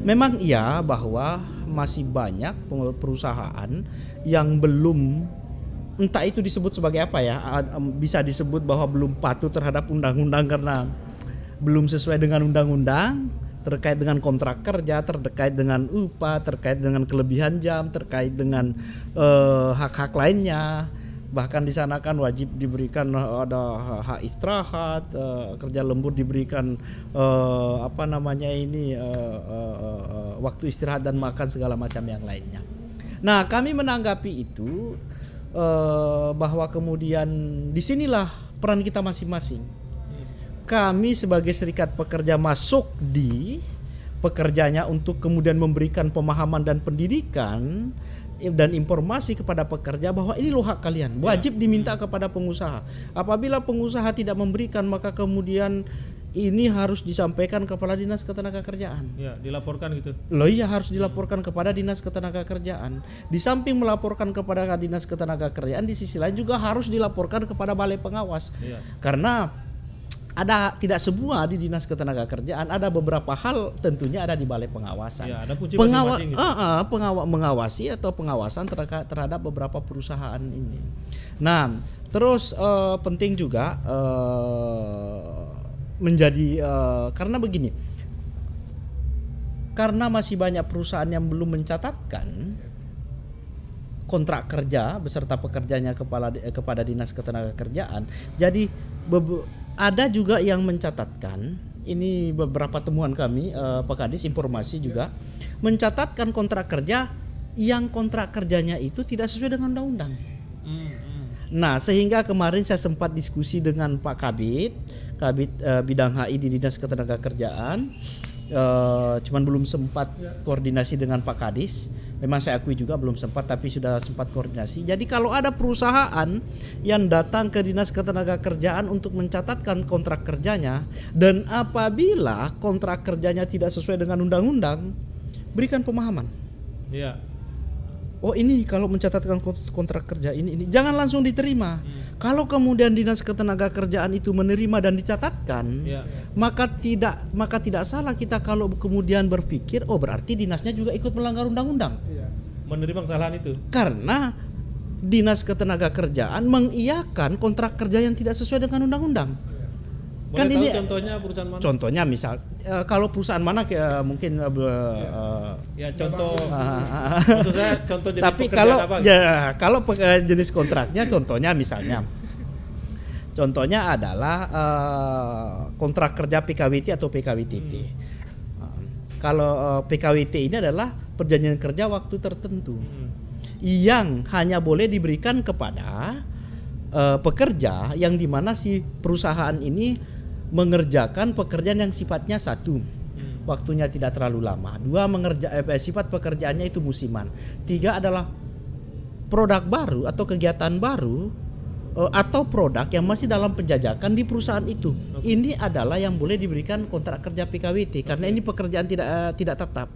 memang iya bahwa masih banyak perusahaan yang belum, entah itu disebut sebagai apa ya, bisa disebut bahwa belum patuh terhadap undang-undang karena belum sesuai dengan undang-undang, terkait dengan kontrak kerja, terkait dengan upah, terkait dengan kelebihan jam, terkait dengan hak-hak lainnya. Bahkan di sana kan wajib diberikan ada hak istirahat, kerja lembur diberikan waktu istirahat dan makan segala macam yang lainnya. Nah, kami menanggapi itu bahwa kemudian disinilah peran kita masing-masing. Kami sebagai serikat pekerja masuk di pekerjanya untuk kemudian memberikan pemahaman dan pendidikan dan informasi kepada pekerja bahwa ini loh hak kalian, wajib diminta kepada pengusaha. Apabila pengusaha tidak memberikan, maka kemudian ini harus disampaikan kepada Dinas Ketenagakerjaan. Dilaporkan gitu. Loh iya, harus dilaporkan kepada Dinas Ketenagakerjaan. Di samping melaporkan kepada Dinas Ketenagakerjaan, di sisi lain juga harus dilaporkan kepada Balai Pengawas. Karena tidak semua di Dinas Ketenagakerjaan, ada beberapa hal tentunya ada di Balai Pengawasan. Ada fungsi masing-masing gitu. Mengawasi atau pengawasan terhadap beberapa perusahaan ini. Nah, terus penting juga menjadi karena begini, karena masih banyak perusahaan yang belum mencatatkan kontrak kerja beserta pekerjanya kepada Dinas Ketenagakerjaan. Jadi ada juga yang mencatatkan, ini beberapa temuan kami Pak Kadis, informasi juga mencatatkan kontrak kerja yang kontrak kerjanya itu tidak sesuai dengan undang-undang. Nah, sehingga kemarin saya sempat diskusi dengan Pak Kabid bidang HI di Dinas Ketenagakerjaan. Cuman belum sempat koordinasi dengan Pak Kadis. Memang saya akui juga belum sempat, tapi sudah sempat koordinasi. Jadi kalau ada perusahaan yang datang ke Dinas Ketenagakerjaan untuk mencatatkan kontrak kerjanya, dan apabila kontrak kerjanya tidak sesuai dengan undang-undang, berikan pemahaman. Iya. Oh, ini kalau mencatatkan kontrak kerja ini jangan langsung diterima. Kalau kemudian Dinas Ketenagakerjaan itu menerima dan dicatatkan, maka tidak salah kita kalau kemudian berpikir, oh berarti dinasnya juga ikut melanggar undang-undang. Menerima kesalahan itu. Karena Dinas Ketenagakerjaan mengiyakan kontrak kerja yang tidak sesuai dengan undang-undang. Kan ini contohnya perusahaan mana? Contohnya misal kalau perusahaan mana mungkin ya contoh maksudnya contoh jenis tapi pekerjaan apa? Kalau jenis kontraknya contohnya adalah kontrak kerja PKWT atau PKWTT. Kalau PKWT ini adalah perjanjian kerja waktu tertentu yang hanya boleh diberikan kepada pekerja yang dimana si perusahaan ini mengerjakan pekerjaan yang sifatnya satu, waktunya tidak terlalu lama. Dua, sifat pekerjaannya itu musiman. Tiga adalah produk baru atau kegiatan baru atau produk yang masih dalam penjajakan di perusahaan itu. Ini adalah yang boleh diberikan kontrak kerja PKWT karena ini pekerjaan tidak tetap.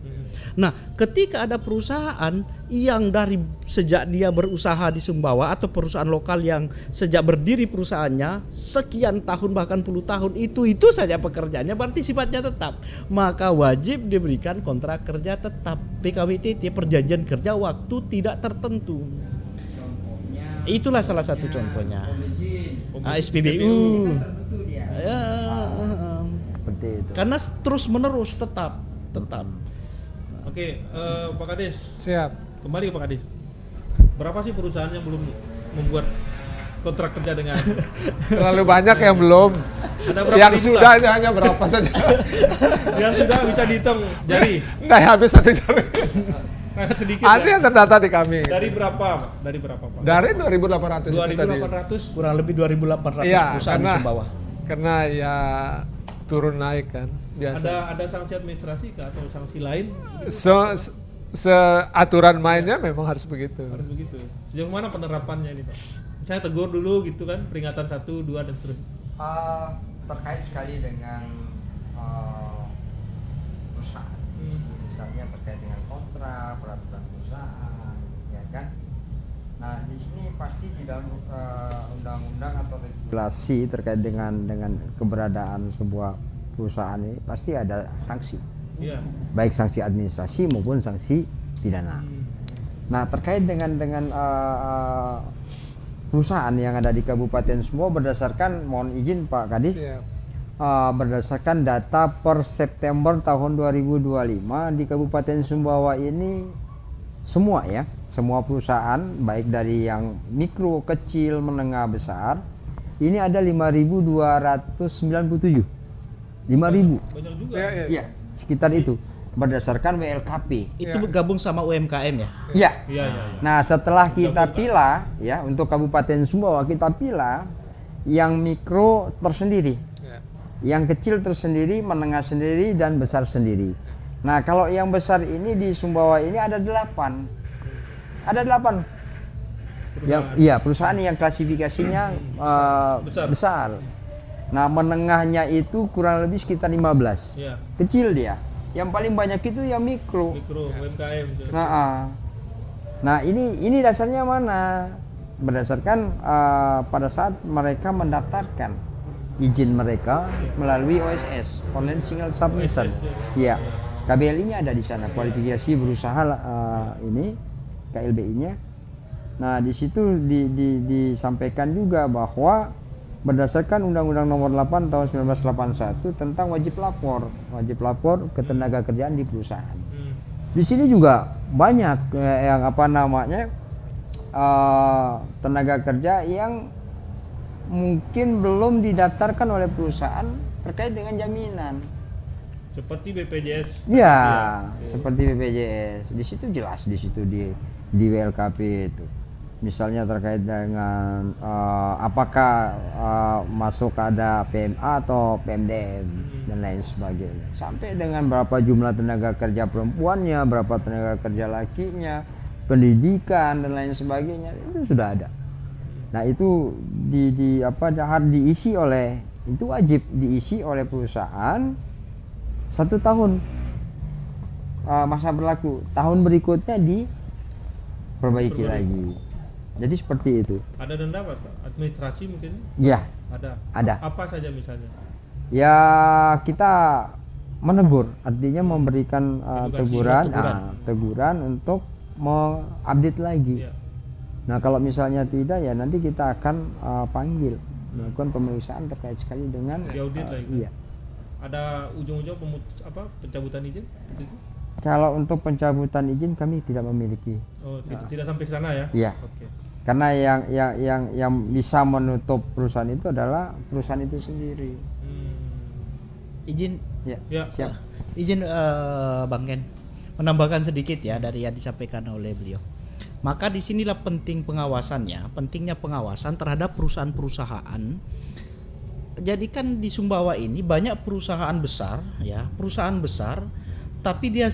Nah, ketika ada perusahaan yang sejak dia berusaha di Sumbawa atau perusahaan lokal yang sejak berdiri perusahaannya sekian tahun bahkan puluh tahun itu saja pekerjaannya, berarti sifatnya tetap, maka wajib diberikan kontrak kerja tetap PKWT, perjanjian kerja waktu tidak tertentu. Itulah salah satu contohnya. SPBU. Ya, seperti itu. karena terus menerus tetap. Oke, Pak Kadis. Siap. Kembali ke Pak Kadis. Berapa sih perusahaan yang belum membuat kontrak kerja dengan? Terlalu banyak yang belum. Ada berapa Yang ribu sudah lah? hanya berapa saja. Yang sudah bisa dihitung jari. Nah, habis satu jari. Sangat sedikit. Ada ya? yang terdata di kami. Dari berapa? Dari berapa, Pak? Dari 2.800 itu tadi. 2.800. Kurang lebih 2.800 Iya, perusahaan di Sumbawa. karena ya turun naik kan biasa. Ada sanksi administrasi kah atau sanksi lain? Seaturan mainnya memang harus begitu. Harus begitu. Sejauh mana penerapannya ini, Pak? Misalnya tegur dulu gitu kan, peringatan 1, 2 dan seterusnya. Terkait sekali dengan perusahaan, misalnya terkait dengan kontrak, peraturan perusahaan, ya kan. Nah, di sini pasti di dalam undang-undang atau regulasi terkait dengan keberadaan sebuah perusahaan ini pasti ada sanksi. Iya. Baik sanksi administrasi maupun sanksi pidana. Nah, terkait dengan perusahaan yang ada di Kabupaten Sumbawa berdasarkan, mohon izin Pak Kadis, berdasarkan data per September tahun 2025 di Kabupaten Sumbawa ini semua perusahaan baik dari yang mikro, kecil, menengah, besar ini ada 5.297. 5.000. Banyak juga. Ya, sekitar itu berdasarkan WLKP. Itu gabung sama UMKM ya? Iya. Iya. Nah, setelah kita pilah ya untuk Kabupaten Sumbawa, kita pilah yang mikro tersendiri. Yang kecil tersendiri, menengah sendiri, dan besar sendiri. Nah, kalau yang besar ini di Sumbawa ini ada 8. Ada 8. Perusahaan yang klasifikasinya besar. Nah, menengahnya itu kurang lebih sekitar 15. Iya. Kecil dia. Yang paling banyak itu yang mikro. UMKM. Nah, ini dasarnya mana? Berdasarkan pada saat mereka mendaftarkan izin mereka melalui OSS, Online Single Submission. Iya. KBLI-nya ada di sana, kualifikasi berusaha ini KLBI-nya. Nah, di situ disampaikan juga bahwa berdasarkan Undang-Undang Nomor 8 Tahun 1981 tentang wajib lapor ketenagakerjaan di perusahaan. Di sini juga banyak yang tenaga kerja yang mungkin belum didaftarkan oleh perusahaan terkait dengan jaminan. Seperti BPJS. Ya, seperti BPJS. Di situ jelas di WLKP itu. Misalnya terkait dengan apakah masuk ada PMA atau PMDM dan lain sebagainya. Sampai dengan berapa jumlah tenaga kerja perempuannya, berapa tenaga kerja lakinya, pendidikan dan lain sebagainya, itu sudah ada. Nah, itu harus diisi oleh, itu wajib diisi oleh perusahaan 1 tahun masa berlaku. Tahun berikutnya diperbaiki lagi. Jadi seperti itu. Ada denda Pak? Administrasi mungkin? Ya. Ada. Apa saja misalnya? Ya, kita menegur, artinya memberikan teguran untuk mengupdate lagi. Ya. Nah, kalau misalnya tidak, ya nanti kita akan panggil melakukan pemeriksaan terkait sekali dengan diaudit lagi. Iya. Ada ujung-ujung pencabutan izin? Begitu? Kalau untuk pencabutan izin kami tidak memiliki. Oh, tidak sampai ke sana ya? Iya. Oke. Karena yang bisa menutup perusahaan itu adalah perusahaan itu sendiri. Izin Ya. Siap. Izin Bang Ken menambahkan sedikit ya dari yang disampaikan oleh beliau. Maka disinilah pentingnya pengawasan terhadap perusahaan-perusahaan. Jadi kan di Sumbawa ini banyak perusahaan besar, tapi dia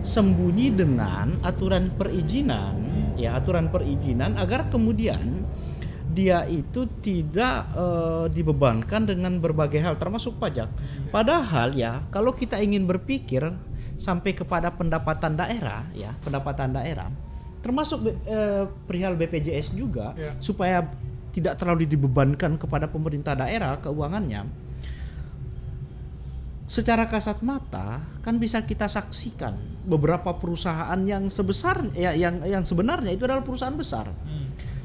sembunyi dengan aturan perizinan agar kemudian dia itu tidak dibebankan dengan berbagai hal termasuk pajak. Padahal ya kalau kita ingin berpikir sampai kepada pendapatan daerah termasuk perihal BPJS juga supaya tidak terlalu dibebankan kepada pemerintah daerah keuangannya. Secara kasat mata kan bisa kita saksikan beberapa perusahaan yang yang sebenarnya itu adalah perusahaan besar.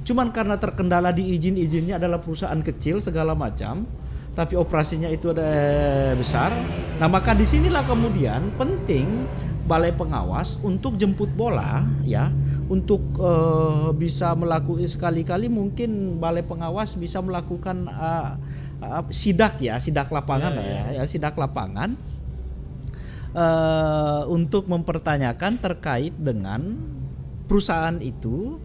Cuman karena terkendala di izinnya adalah perusahaan kecil segala macam, tapi operasinya itu ada besar. Nah, maka disinilah kemudian penting balai pengawas untuk jemput bola ya, untuk bisa melakukan sekali-kali mungkin balai pengawas bisa melakukan sidak lapangan sidak lapangan untuk mempertanyakan terkait dengan perusahaan itu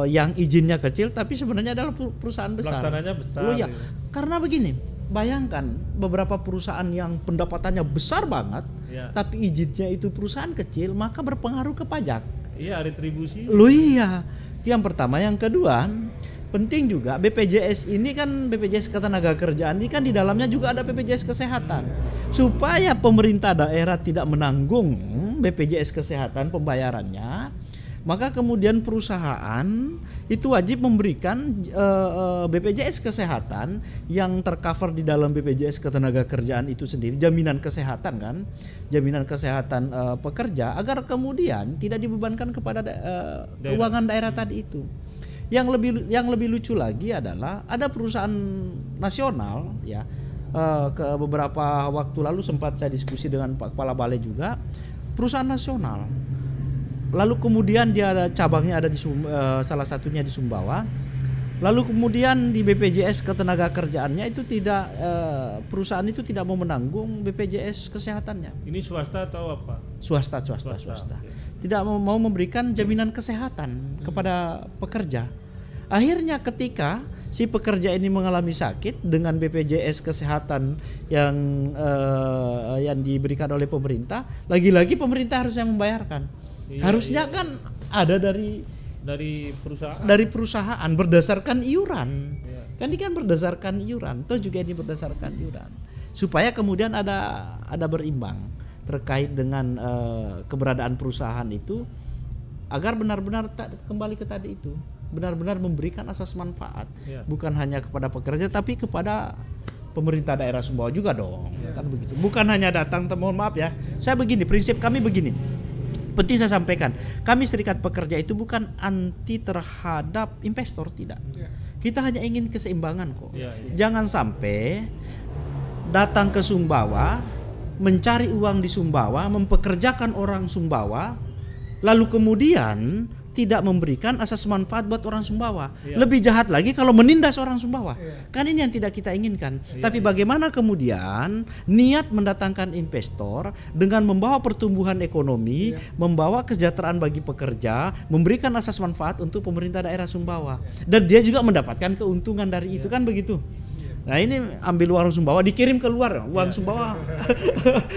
yang izinnya kecil tapi sebenarnya adalah perusahaan besar. Pelaksananya besar. Ya. Karena begini, bayangkan beberapa perusahaan yang pendapatannya besar banget, tapi izinnya itu perusahaan kecil, maka berpengaruh ke pajak. Iya, retribusi. Iya. Itu yang pertama. Yang kedua, penting juga BPJS ini kan BPJS Ketenagakerjaan ini kan di dalamnya juga ada BPJS Kesehatan. Supaya pemerintah daerah tidak menanggung BPJS Kesehatan pembayarannya, maka kemudian perusahaan itu wajib memberikan BPJS Kesehatan yang tercover di dalam BPJS Ketenagakerjaan itu sendiri, jaminan kesehatan pekerja, agar kemudian tidak dibebankan kepada keuangan daerah tadi itu. Yang lebih lucu lagi adalah ada perusahaan nasional ya, ke beberapa waktu lalu sempat saya diskusi dengan Pak Kepala Balai juga, perusahaan nasional. Lalu kemudian dia ada cabangnya ada di salah satunya di Sumbawa. Lalu kemudian di BPJS Ketenagakerjaannya itu tidak perusahaan itu tidak mau menanggung BPJS kesehatannya. Ini swasta atau apa? Swasta. Tidak mau memberikan jaminan kesehatan kepada pekerja. Akhirnya ketika si pekerja ini mengalami sakit dengan BPJS kesehatan yang diberikan oleh pemerintah, lagi-lagi pemerintah harus yang membayarkan. Harusnya kan ada dari perusahaan berdasarkan iuran. Kan ini kan berdasarkan iuran, toh juga ini berdasarkan iuran. Supaya kemudian ada berimbang terkait dengan keberadaan perusahaan itu, agar benar-benar kembali ke tadi itu, benar-benar memberikan asas manfaat, bukan hanya kepada pekerja tapi kepada pemerintah daerah Sumbawa juga dong. Kan begitu. Bukan hanya datang, mohon maaf ya. Saya begini, prinsip kami begini. penting saya sampaikan, kami Serikat Pekerja itu bukan anti terhadap investor, tidak. Kita hanya ingin keseimbangan kok. Jangan sampai datang ke Sumbawa, mencari uang di Sumbawa, mempekerjakan orang Sumbawa, lalu kemudian tidak memberikan asas manfaat buat orang Sumbawa. Lebih jahat lagi kalau menindas orang Sumbawa. Kan ini yang tidak kita inginkan. Tapi bagaimana kemudian niat mendatangkan investor dengan membawa pertumbuhan ekonomi, membawa kesejahteraan bagi pekerja, memberikan asas manfaat untuk pemerintah daerah Sumbawa. Dan dia juga mendapatkan keuntungan dari itu, kan begitu. Nah ini ambil uang Sumbawa dikirim keluar, uang Sumbawa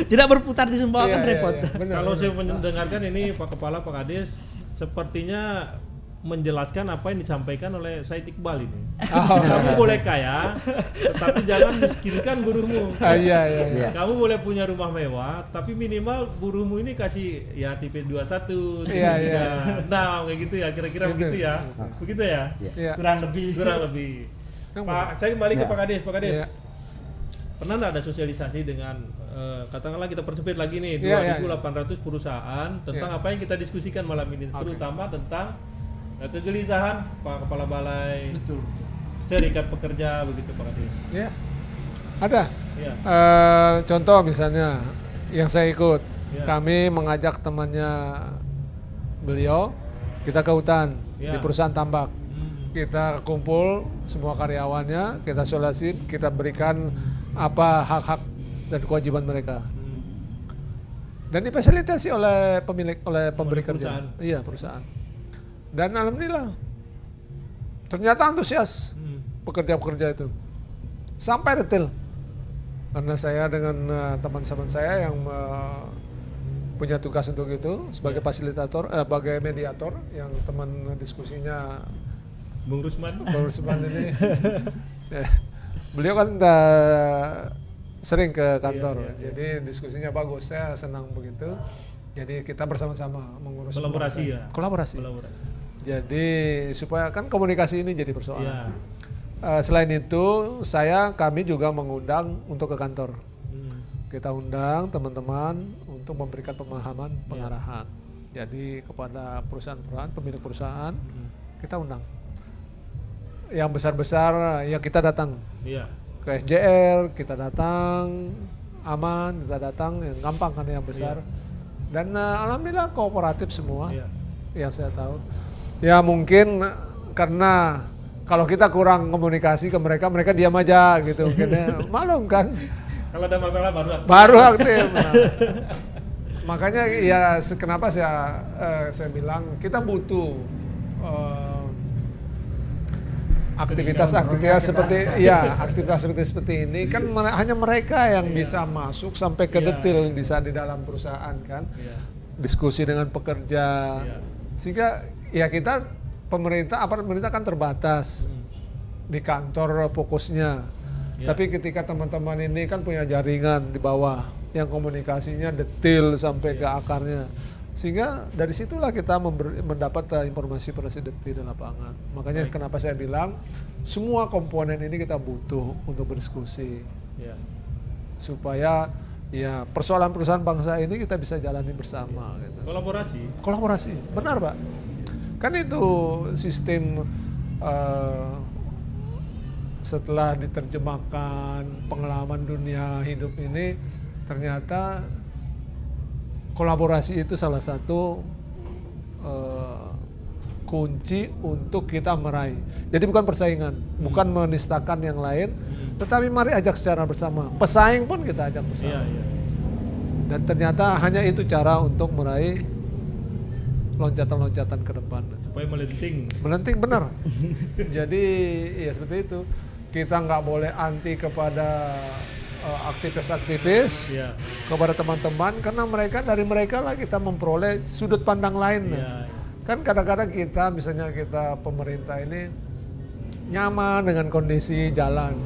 tidak berputar di Sumbawa, kan repot. Kalau saya mendengarkan ini Pak Kepala, Pak Kades sepertinya menjelaskan apa yang disampaikan oleh Said Iqbal ini. Kamu boleh kaya, tetapi jangan miskinkan buruhmu. Iya. Kamu boleh punya rumah mewah, tapi minimal buruhmu ini kasih ya tipe 21, tipe 36, kayak gitu ya, kira-kira begitu ya. Begitu ya? Kurang lebih. Pak, saya kembali ke Pak Kades. Pak Kades, pernah nggak ada sosialisasi dengan katakanlah kita persempit lagi nih 2.800 perusahaan tentang apa yang kita diskusikan malam ini, terutama tentang kegelisahan Pak Kepala Balai, Serikat Pekerja, begitu Pak Kades? Ya, ada. Contoh misalnya yang saya ikut, kami mengajak temannya beliau, kita ke hutan di perusahaan tambak. Kita kumpul semua karyawannya, kita solusi, kita berikan apa hak-hak dan kewajiban mereka. Dan difasilitasi oleh pemberi kerja. Iya, perusahaan. Dan alhamdulillah ternyata antusias pekerja-pekerja itu. Sampai detail. Karena saya dengan teman-teman saya yang punya tugas untuk itu sebagai fasilitator, sebagai mediator, yang teman diskusinya Bung Rusman ini. Beliau kan sering ke kantor, jadi diskusinya bagus, saya senang begitu. Jadi kita bersama-sama mengurus kolaborasi. Jadi supaya kan komunikasi ini jadi persoalan. Selain itu, kami juga mengundang untuk ke kantor. Kita undang teman-teman untuk memberikan pemahaman, pengarahan. Jadi kepada perusahaan-perusahaan, pemilik perusahaan, kita undang. Yang besar-besar ya kita datang. Ke SJR kita datang, Aman kita datang, yang gampang kan yang besar. Dan alhamdulillah kooperatif semua yang saya tahu. Ya mungkin karena kalau kita kurang komunikasi ke mereka, mereka diam aja gitu. Malum kan. Kalau ada masalah baru aktif. Nah. Makanya ya kenapa saya bilang kita butuh aktivitas seperti ini kan hanya mereka yang bisa masuk sampai ke detail di dalam perusahaan kan, diskusi dengan pekerja, sehingga ya kita pemerintah kan terbatas di kantor fokusnya, tapi ketika teman-teman ini kan punya jaringan di bawah yang komunikasinya detail sampai ke akarnya. Sehingga dari situlah kita mendapat informasi di lapangan. Makanya kenapa saya bilang semua komponen ini kita butuh untuk berdiskusi. Supaya ya persoalan perusahaan bangsa ini kita bisa jalani bersama. Gitu. Kolaborasi, benar Pak. Kan itu sistem setelah diterjemahkan pengalaman dunia hidup ini, ternyata kolaborasi itu salah satu kunci untuk kita meraih. Jadi bukan persaingan, bukan menistakan yang lain, tetapi mari ajak secara bersama. Pesaing pun kita ajak bersama. Dan ternyata hanya itu cara untuk meraih loncatan-loncatan ke depan. Supaya melenting benar. Jadi ya seperti itu. Kita nggak boleh anti kepada aktivis kepada teman-teman, karena dari mereka lah kita memperoleh sudut pandang lain. Kan kadang-kadang kita misalnya kita pemerintah ini nyaman dengan kondisi jalan,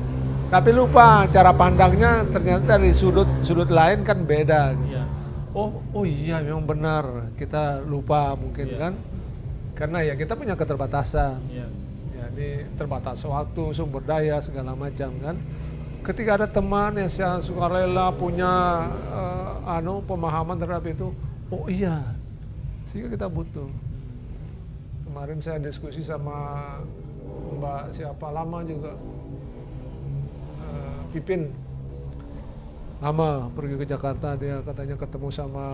tapi lupa cara pandangnya ternyata dari sudut lain kan beda gitu. Oh iya memang benar, kita lupa mungkin kan, karena ya kita punya keterbatasan, jadi terbatas waktu, sumber daya segala macam kan. Ketika ada teman yang sukarela punya pemahaman terhadap itu, oh iya, Sehingga kita butuh. Kemarin saya diskusi sama Mbak siapa lama juga, Pipin. Lama pergi ke Jakarta, dia katanya ketemu sama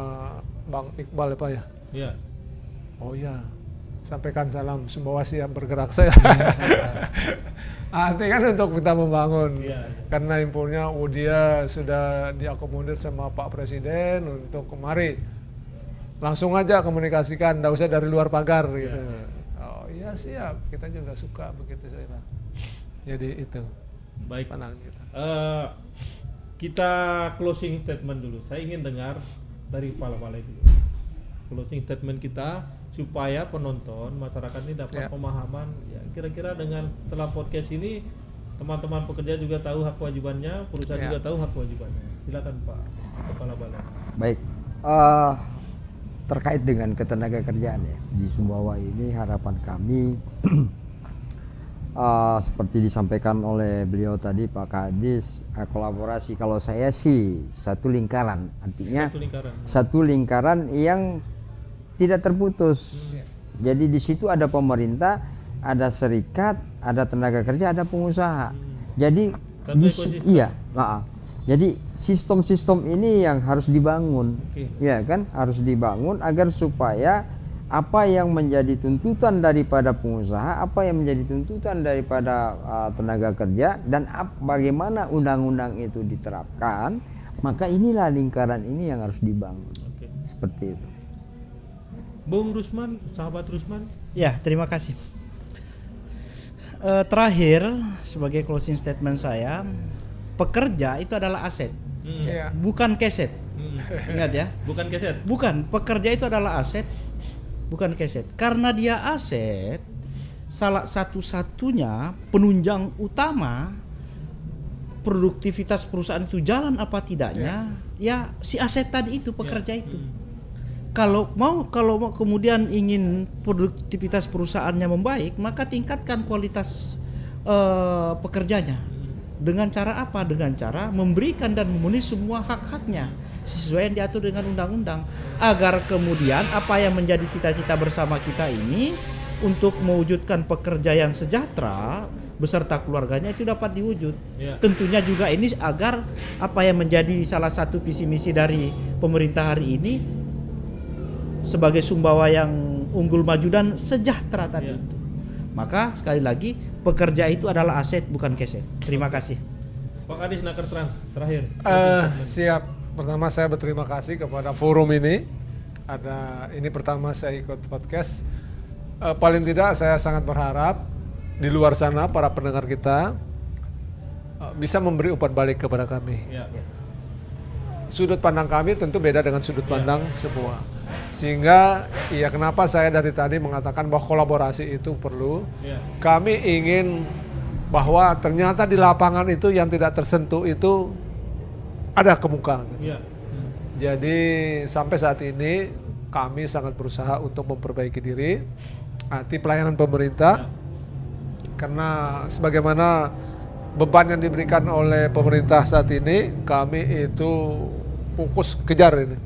Bang Iqbal ya Pak ya? Iya. Oh iya, sampaikan salam Sumbawa siap bergerak saya. Artinya kan untuk kita membangun. Iya. Karena infonya dia sudah diakomodir sama Pak Presiden untuk kemari. Langsung aja komunikasikan, nggak usah dari luar pagar gitu. Oh iya siap, kita juga suka begitu saya. Jadi itu. Baik. Pandangan kita. Kita closing statement dulu. Saya ingin dengar dari Kepala Balai dulu. Closing statement kita supaya penonton masyarakat ini dapat pemahaman. Ya, kira-kira dengan setelah podcast ini teman-teman pekerja juga tahu hak kewajibannya, perusahaan juga tahu hak kewajibannya. Silakan Pak Kepala Balai. Baik. Terkait dengan ketenaga kerjaan ya di Sumbawa ini, harapan kami seperti disampaikan oleh beliau tadi Pak Kadis, kolaborasi. Kalau saya sih satu lingkaran, artinya satu lingkaran yang tidak terputus. Jadi di situ ada pemerintah, ada serikat, ada tenaga kerja, ada pengusaha. Jadi jadi sistem-sistem ini yang harus dibangun, ya kan, harus dibangun agar supaya apa yang menjadi tuntutan daripada pengusaha, apa yang menjadi tuntutan daripada tenaga kerja, dan bagaimana undang-undang itu diterapkan, maka inilah lingkaran ini yang harus dibangun. Seperti itu. Bung Rusman, sahabat Rusman. Ya, terima kasih. Terakhir, sebagai closing statement saya, pekerja itu adalah aset, bukan keset. Ingat ya, bukan keset. Bukan, pekerja itu adalah aset, bukan keset. Karena dia aset, salah satu-satunya penunjang utama produktivitas perusahaan itu jalan apa tidaknya, ya si aset tadi itu, pekerja itu. Kalau mau kemudian ingin produktivitas perusahaannya membaik, maka tingkatkan kualitas pekerjanya. Dengan cara apa? Dengan cara memberikan dan memenuhi semua hak-haknya sesuai yang diatur dengan undang-undang, agar kemudian apa yang menjadi cita-cita bersama kita ini untuk mewujudkan pekerja yang sejahtera beserta keluarganya itu dapat diwujud. Tentunya juga ini agar apa yang menjadi salah satu visi misi dari pemerintah hari ini sebagai Sumbawa yang unggul, maju dan sejahtera tadi itu. Maka sekali lagi, pekerja itu adalah aset, bukan keset. Terima kasih. Pak Kadis Nakertran, terakhir. Siap. Pertama saya berterima kasih kepada forum ini. Ini pertama saya ikut podcast. Paling tidak saya sangat berharap di luar sana para pendengar kita bisa memberi umpan balik kepada kami. Sudut pandang kami tentu beda dengan sudut pandang semua. Sehingga ya kenapa saya dari tadi mengatakan bahwa kolaborasi itu perlu. Kami ingin bahwa ternyata di lapangan itu yang tidak tersentuh itu ada kemuka. Jadi sampai saat ini kami sangat berusaha untuk memperbaiki diri, arti pelayanan pemerintah, karena sebagaimana beban yang diberikan oleh pemerintah saat ini, kami itu fokus kejar ini.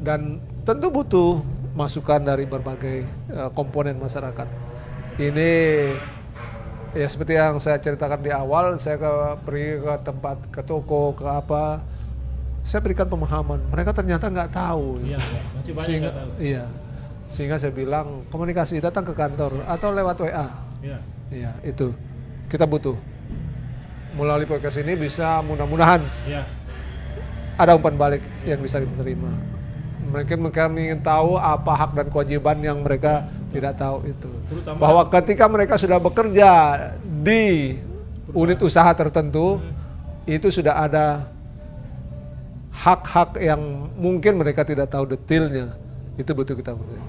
Dan tentu butuh masukan dari berbagai komponen masyarakat. Ini ya seperti yang saya ceritakan di awal, saya pergi ke tempat, ke toko, ke apa, saya berikan pemahaman. Mereka ternyata nggak tahu. Masih banyak nggak tahu. Sehingga saya bilang komunikasi, datang ke kantor atau lewat WA. Iya, itu kita butuh. Melalui podcast ini bisa mudah-mudahan ada umpan balik yang bisa kita terima. Mungkin kami ingin tahu apa hak dan kewajiban yang mereka tidak tahu itu. Bahwa ketika mereka sudah bekerja di unit usaha tertentu, itu sudah ada hak-hak yang mungkin mereka tidak tahu detailnya. Itu butuh kita butuh.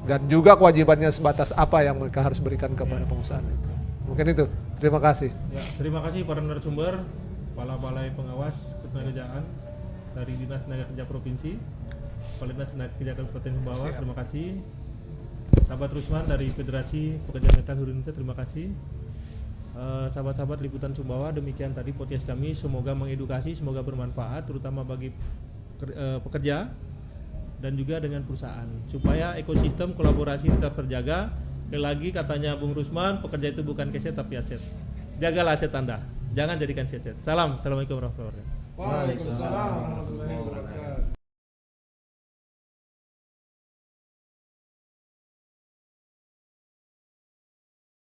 Dan juga kewajibannya sebatas apa yang mereka harus berikan kepada pengusaha itu. Mungkin itu. Terima kasih. Terima kasih para narasumber, Kepala Balai Pengawas Ketenagakerjaan dari Dinas Tenaga Kerja Provinsi, Kepala Dinas Tenaga Kerja Kabupaten Sumbawa, terima kasih. Sahabat Rusman dari Federasi Pekerja Metal Seluruh Indonesia, terima kasih. Sahabat-sahabat Liputan Sumbawa, demikian tadi podcast kami. Semoga mengedukasi, semoga bermanfaat, terutama bagi pekerja dan juga dengan perusahaan supaya ekosistem kolaborasi tetap terjaga. Sekali lagi katanya Bung Rusman, pekerja itu bukan keset tapi aset. Jagalah aset Anda, jangan jadikan aset. Salam, assalamualaikum warahmatullahi wabarakatuh. Waalaikumsalam warahmatullahi wabarakatuh.